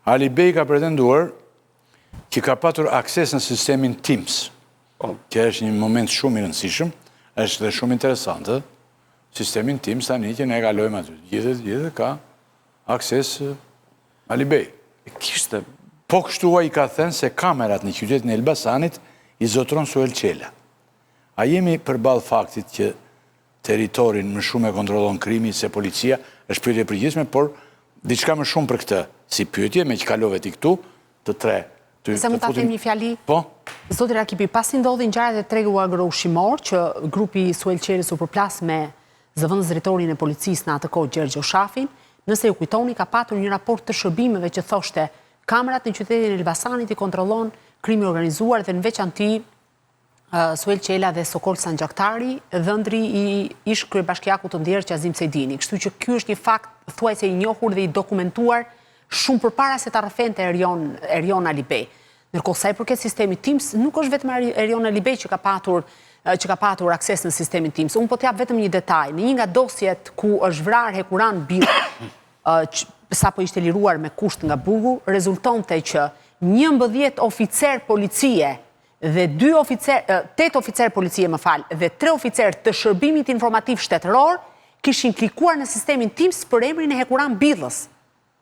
Ali Bej ka pretenduar që ka patur akses në sistemin Teams. Që është një moment shumë i rëndësishëm, është dhe shumë interesantë. Sistemin Teams tani që ne kalojmë aty. Gjithë ka akses Ali Bej. Po kështu ai ka thënë se kamerat në qytetin e Elbasanit i zotron Suel Qela. A jemi përballë faktit që territorin më shumë e kontrollon krimi se policia, është pyetje e përgjithshme, por diçka më shumë për këtë, si pyetje, me që kalove ti këtu, të tre. Se mund ta them një fjali? Po? Zoti Rakipi, pasi ndodhi ngjarjet e tregu agroushqimor, që grupi Suel Qelës u përplas me zëvendës drejtorin e policisë në atë kohë Gjergjo Shafin, nëse ju kujtoni, ka patur një raport të shërbimeve që thoshte kamerat në qytetin e Elbasanit i kontrollon krimi organizuar dhe në veçanti Suel Qela dhe Sokol Sanxhaktari, dhëndri i ish kryebashkiakut të ndjerë Qazim Sejdini. Kështu që ky është një fakt thuajse i njohur dhe i dokumentuar shumë përpara se ta rrëfente Erion Alibej. Ndërkohë sa i përket sistemit Teams, nuk është vetëm Erion Alibej që ka patur akses në sistemin Teams. Unë po t'jap vetëm një detaj. Në një nga dosjet ku është vrarë Hekuran Bill, sa po ishte liruar me kusht nga burgu, rezultonte që 11 oficer policie dhe 8 oficer policie dhe 3 oficer të shërbimit informativ shtetëror kishin klikuar në sistemin Teams për emrin e Hekuran Billës.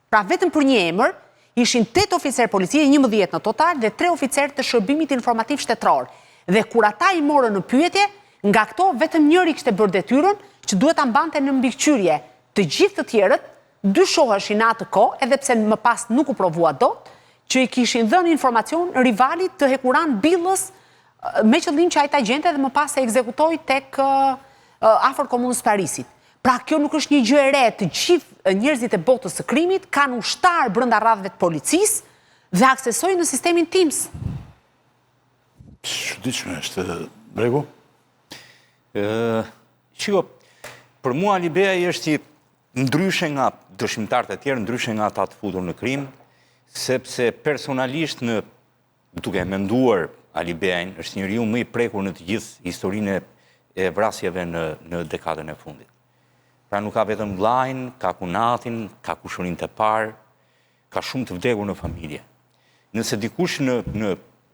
Pra vetëm për një emër, ishin 8 oficer policie, 11 në total, dhe 3 oficer të shërbimit informativ shtetëror. Dhe kur ata i morën në pyetje, nga këto vetëm njëri kishte bërë detyrën që duhet ta mbante në mbikëqyrje. Të gjithë të tjerët dyshoheshin atë kohë, edhe pse më pas nuk u provua dot, që i kishin dhënë informacion rivalit të Hekuran Billës me qëllim që ai ta gjente dhe më pas e ekzekutoi tek afër komunës Parisit. Pra kjo nuk është një gjë e re, të gjithë njerëzit e botës së krimit kanë ushtar brenda radhëve të policisë dhe aksesojnë në sistemin Teams. Çuditshme është, Bregu? Shiko, për mua Alibeja është ndryshe nga dëshmitarët e tjerë, ndryshe nga ata të futur në krim, sepse personalisht duke menduar Alibejën, është njeriu më i prekur në të gjithë historinë e vrasjeve në dekadën e fundit. Pra nuk ka vetëm vllajin, ka kunatin, ka kushërinë të parë, ka shumë të vdekur në familje. Nëse dikush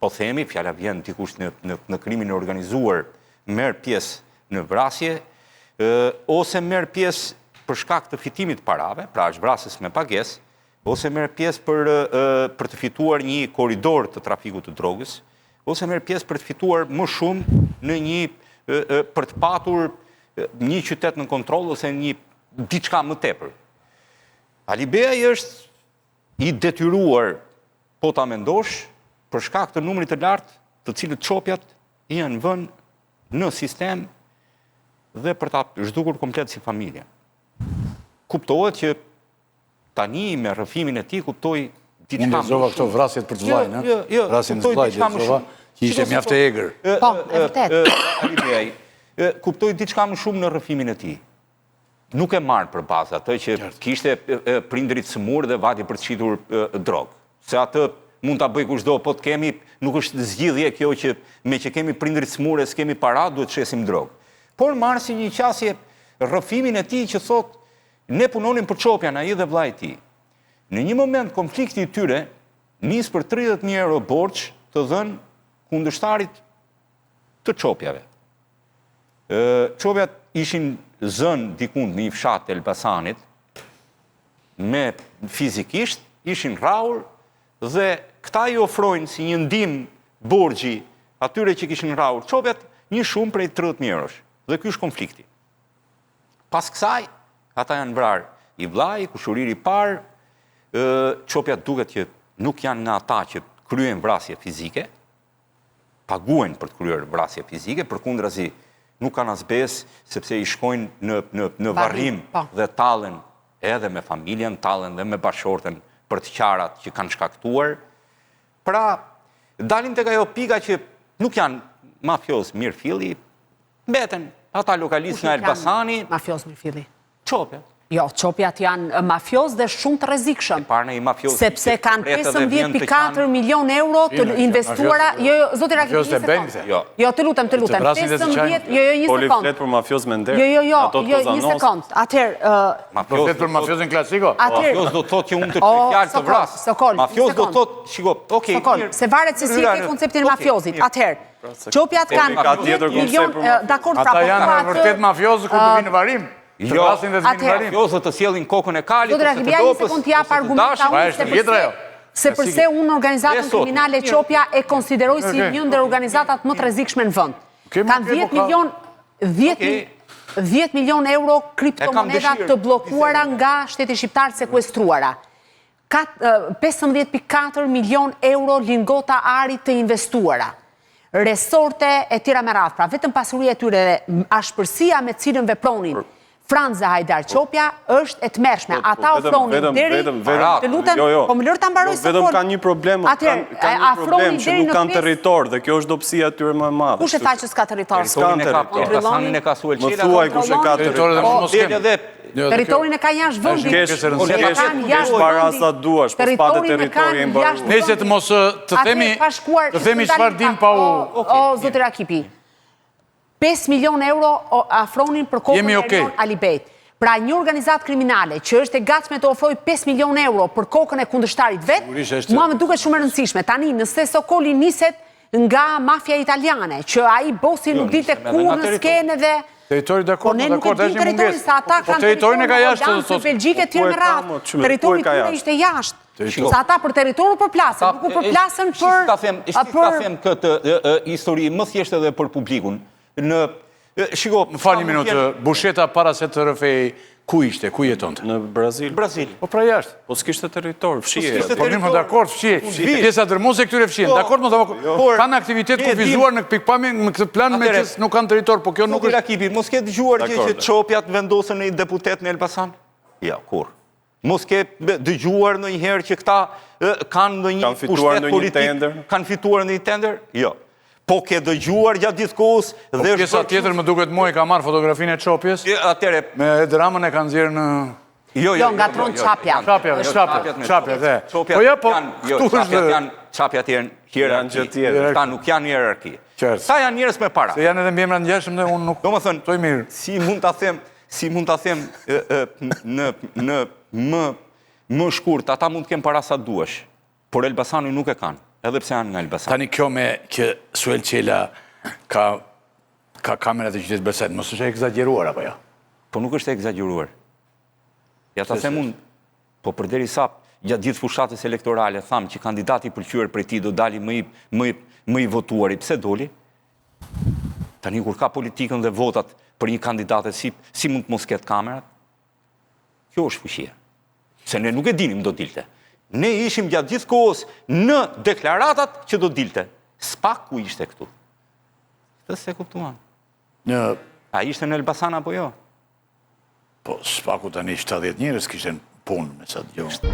po themi, fjala vjen dikush në krimin e organizuar, merr pjesë në vrasje, ose merr pjesë për shkak të fitimit parave, pra është vrasës me pagesë, ose merr pjesë për të fituar një korridor të trafikut të drogës, ose merr pjesë për të fituar më shumë në për të patur një qytet në kontroll ose një diçka më tepër. Alibeja është i detyruar, po ta mendosh, për shkak të numrit të lartë të cilët çopjat janë vënë në sistem dhe për ta zhdukur komplet si familje. Kuptohet që tani me rrëfimin e tij kuptoi diçka. Unë lexova këto vrasjet për të vllajën, Jo, vrasjen e vllajit lexova, që ishte mjaft e egër. Po, e vërtet. Alibej, kuptoi diçka më shumë në rrëfimin e tij. Nuk e marr për bazë atë që kishte prindrit sëmurë dhe vati për të qitur drogë. Se atë mund ta bëj kushdo, po të kemi, nuk është zgjidhje kjo që me që kemi prindrit sëmurë e s'kemi para, duhet të shesim drogë. Por marr si një qasje rrëfimin e tij që thotë ne punonim për çopjan ai dhe vllai i tij. Në një moment konflikti i tyre nis për 30.000 euro borxh të dhënë kundërshtarit të çopjave. Çopjat ishin zënë dikund në një fshat të Elbasanit, me fizikisht ishin rrahur dhe këta i ofrojnë si një ndihmë borxhi atyre që kishin rrahur çopjat një shumë prej 30.000 eurosh. Dhe ky është konflikti. Pas kësaj ata janë vrarë i vllai, kushëriri i parë, çopjat duket që nuk janë nga ata që kryen vrasje fizike, paguajnë për të kryer vrasje fizike, përkundrazi nuk kanë as besë sepse i shkojnë në varrim dhe tallen edhe me familjen, tallen dhe me bashortën për të qarat që kanë shkaktuar. Pra, dalin tek ajo pika që nuk janë mafioz mirëfilli, mbeten ata lokalistë nga Elbasani. Mafioz mirëfilli. Çopjat. Jo, qopjat janë mafios dhe shumë të rrezikshëm. Parë i mafios. Sepse kanë 15.4 milion euro të investuara. Jo, zoti Rakipi, një sekond. Jo, të lutem. 15, një Poli sekond. flet për mafios me nder. Jo, një sekond. Atëherë, Flet për mafiozin klasiko? Mafios do të thotë që unë të të fjalë të vras. Mafios do të thotë, shiko, okej. Sokol, se varet se si e ke konceptin e mafiozit. Atëherë, qopjat kanë 10 milion, dakord, pra Ata janë vërtet mafiozë kur të vinë në varim? Jo, mafiozët të sjellin kokën e kalit, Zoti Rakipi, një sekond t'jap argumenta unë se përse unë organizatën kriminale Qopja e konsideroj si një ndër organizatat më të rrezikshme në vend. Kanë 10 milion euro kriptomoneda të bllokuara nga shteti shqiptar sekuestruara. 15.4 milion euro lingota ari të investuara. Resorte e tjera me radhë, pra vetëm pasuria e tyre dhe ashpërsia me cilën vepronin Franza Hajdar Qopja është e tmerrshme. Ata ofronin deri të lutem, po më lër ta mbaroj se vetëm kanë një problem, që nuk kanë territor dhe kjo është dobësia e tyre më e madhe. Kush e tha që s'ka territor? Basanin e ka Më thuaj kush e ka territor. Territorin e ka jashtë vendi. Para sa duash, po s'pate territori e mbaruar. Nëse të mos të themi çfarë dim pa u. O zoti Rakipi. 5 milion euro afronin për kokën e Ernon Alibejt. Pra një organizat kriminale që është e gatshme të ofroj 5 milion euro për kokën e kundërshtarit vetë, mua më duket shumë e rëndësishme. Tani, nëse Sokoli niset nga mafia italiane, që ai bosi nuk dilte ku në skenë dhe... Territori dakord, po ne nuk e dim territorin, sa ata kanë territorin e ka jashtë, në Belgjike tjerë në radhë. Territori tyre ishte jashtë. Sa ata për territorin përplasën, nuk u përplasën për... Ishtë ka them këtë histori më thjeshtë edhe për publikun. Shiko, më fal një minutë, Busheta para se të rrëfej, ku ishte, ku jetonte? Në Brazil. Po pra jashtë. Po s'kishte territor, fshije. Po mirë, më dakord, fshije. Pjesa dërmuese këtyre fshije. Dakord, kanë aktivitet kufizuar në pikpamje në këtë plan me që nuk kanë territor, po kjo nuk është... Rakipi, mos ke dëgjuar gjë që Qopjat vendosën në një deputet në Elbasan? Ja, kur? Mos ke dëgjuar ndonjëherë që këta kanë ndonjë pushtet politik? Kanë fituar në një tender? Jo. Po ke dëgjuar gjatë gjithë kohës dhe... Pjesa tjetër më duket mua i ka marrë fotografinë e Qopjes, me Dramën e kanë nxjerrë në... Jo, nga tronë Qapja. Qapja, dhe. Po ja, po, këtu është... Qapjat janë hierarki, ta nuk janë hierarki. Ta janë njerëz me para. Se janë edhe mjemra ngjashëm dhe unë nuk toj mirë. Si mund ta them në më shkurt, ata mund të kenë para sa duash, por Elbasani nuk e kanë. Edhe pse janë nga Elbasan. Tani kjo me që Suel Qela ka kamerat e qytetit Bersajt, mos është e egzageruar apo jo? Po nuk është e egzageruar. Ja ta them unë, po përderisa gjatë gjithë fushatës elektorale thamë që kandidati i pëlqyer prej tij do dali më i votuari, pse doli? Tani kur ka politikën dhe votat për një kandidatë si mund të mos ketë kamerat? Kjo është fuqia. Se ne nuk e dinim do dilte. Ne ishim gjatë gjithë kohës në deklaratat që do dilte. Spak ku ishte këtu. Këtë se kuptuan. A ishte në Elbasan apo jo? Po, Spaku tani 70 njerëz kishte punë me sa dëgjoj.